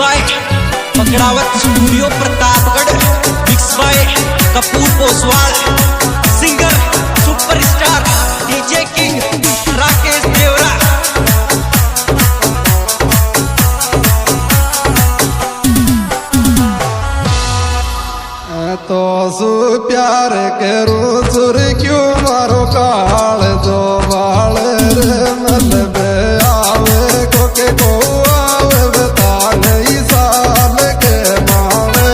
Bye पकड़ावत studio Pratapgarh, mix by Kapoor Poswal, singer superstar DJ king Rakesh Devra. तो सु प्यार करूं सुर क्यों मारो काल दो बाल रे मतलब आवे को के को आवे बता नहीं साल के माले,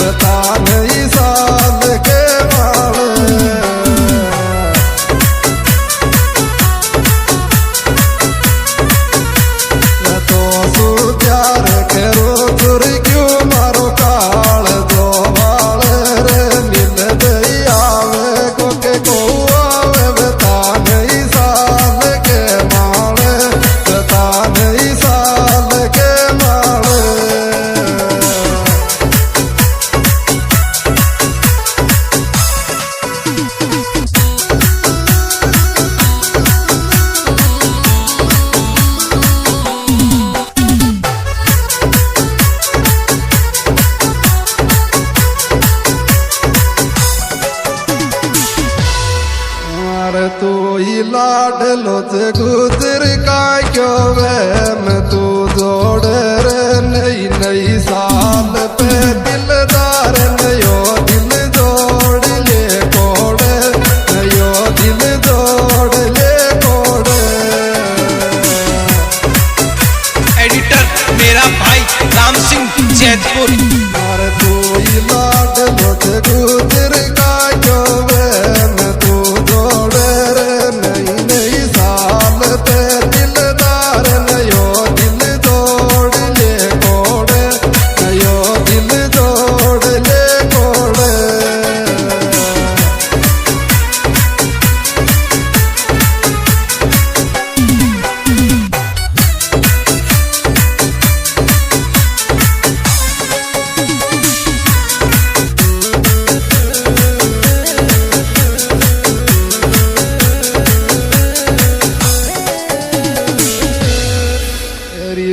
बता नहीं साल के माले। तो सु प्यार करूं सुर क्यों मारो काल दो तू ही लाडलो से गुजर का क्यों वहम तू जोड़ रे नई नई साल पे दिलदार नयो दिल जोड़ ले कोड़े, नयो दिल जोड़ ले कोड़े। एडिटर मेरा भाई राम सिंह जैतपुर। अरे तू ही लाडलो से गुजर का क्यों वहम तू जोड़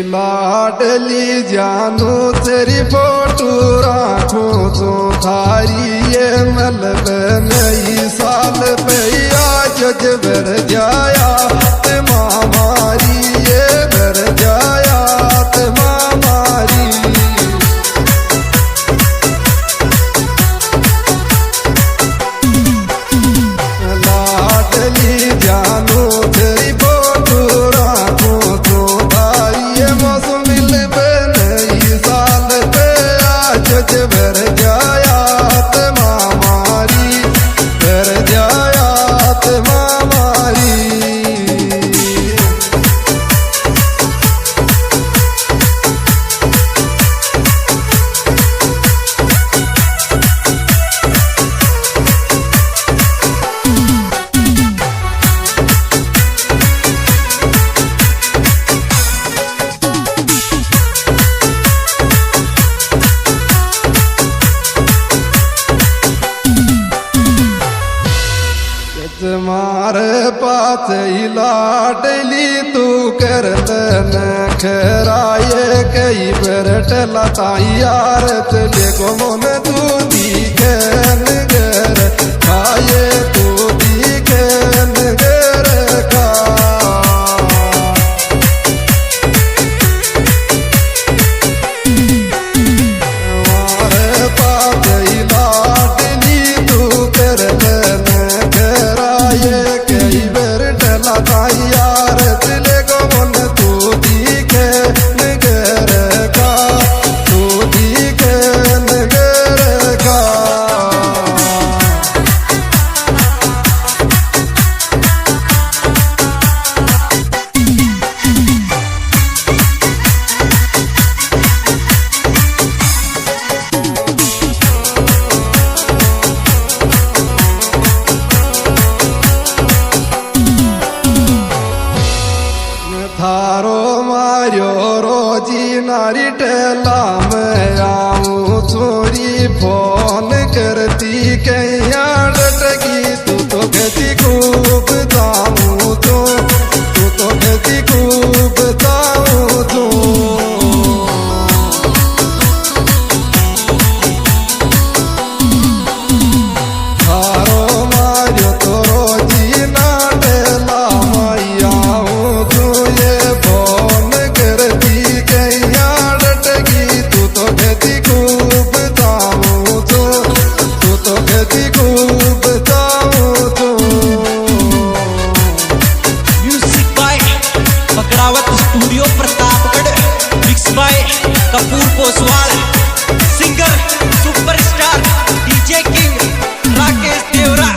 लाडली जानू तेरी फोटो राखूं तो थारी ये मतलब नई साल पे आज बर जाया ते मामारी ये बर जाया ते मामारी। लाडली जानू तेरी फोटो राखूं तो बर जाया ते मामारी, बर जाया ते मामारी। तुम्हारे पास ही लाडली तू कर लेना खराये कई बार टला ताई यार चले को मन तू दिखन गर खाए तू दिखन गर खा। हमारे पास ही लाडली तू कर लेना कई बार टला ताई यार चले को मन तू दिखे नगर का, तू दिखे नगर का। थारो मारियो रोजी नारी टेला में आऊं चोरी फोन करती कैया डटकी तू तो कहती खूब जाऊं तो, तू तो कहती खूब जाऊं तो। Pratapgarh mix by Kapoor Poswal singer superstar DJ king Rakesh Devra.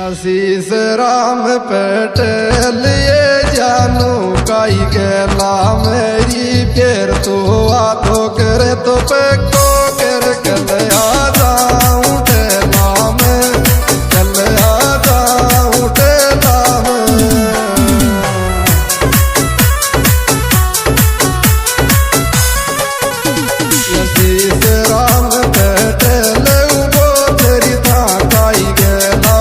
Ashish Ram Patel ये जानू काई गेला मेरी फिर तो आतो करे तो पेको कर कल आ जाऊं टेला में कल आ जाऊं टेला में। आशीष राम पटेल वो तेरी था काई गेला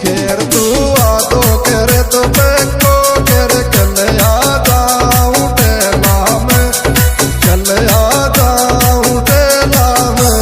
फिर तू आतो करे तो बेको कर कल आ जाऊं टेला में कल आ जाऊं टेला में।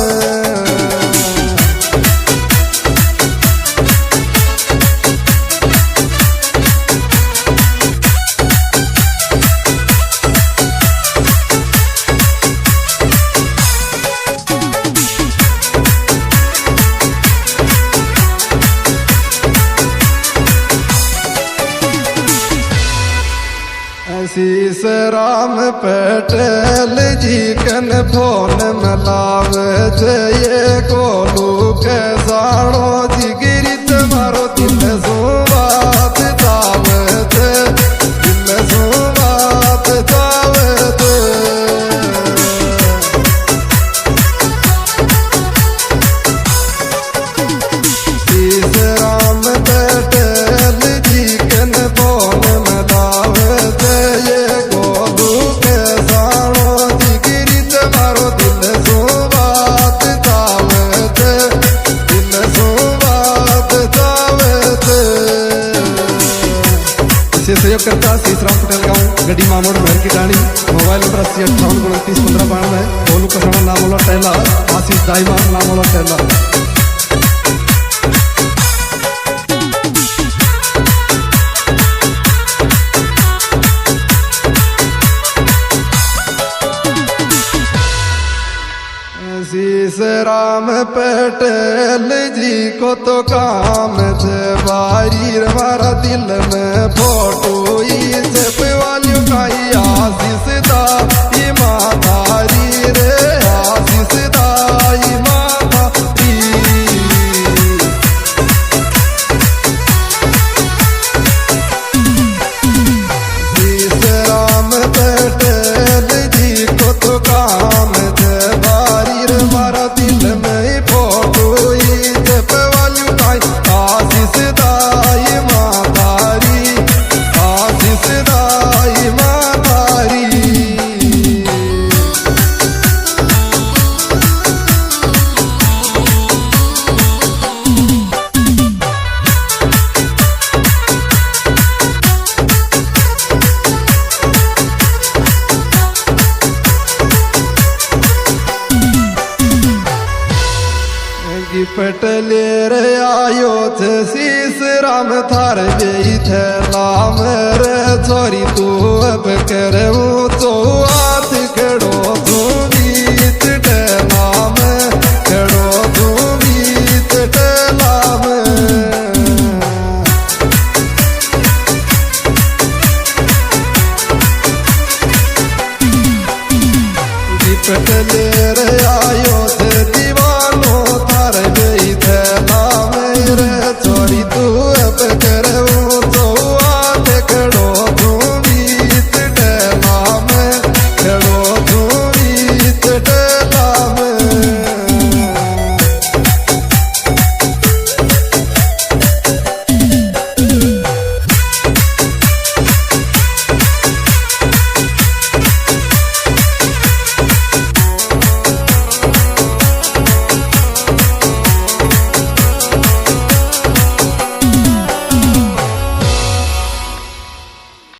आशीष राम पटेल जी कन फोन मिलावे छे ये कोलू के साणो जी गिरी तुम्हारो दिल सो बात जावे छे दिल सो बात जावे छे। आशीष राम पटेल जी कन फोन मिलावे छे ये गोलू के साणो जी गिरी तुम्हारो दिल सो बात जावे छे दिल सो बात जावे छे। इसे सहयोग करता आशीष राम पटेल गाँव गड्डी मामोड़ महर की टाणी मोबाइल नंबर 8058291592। गोलू का साणा नाम वाला टेला आशीष दाईमा नाम वाला टेला। आशीष राम पटेल जी को तो काम थे बारी हमारा दिल में फोटो से वाली काई आशीष दाई मातारी रे आशीष दाई मातारी। आशीष राम पटेल जी को तो काम थे हमारा दिल में फोटो जप वाली काई आशीष दाई मातारी आशीष दाई मातारी। पटले रे आयो थे शीश राम थार गई थे लाम रे छोरी तू अब करे तो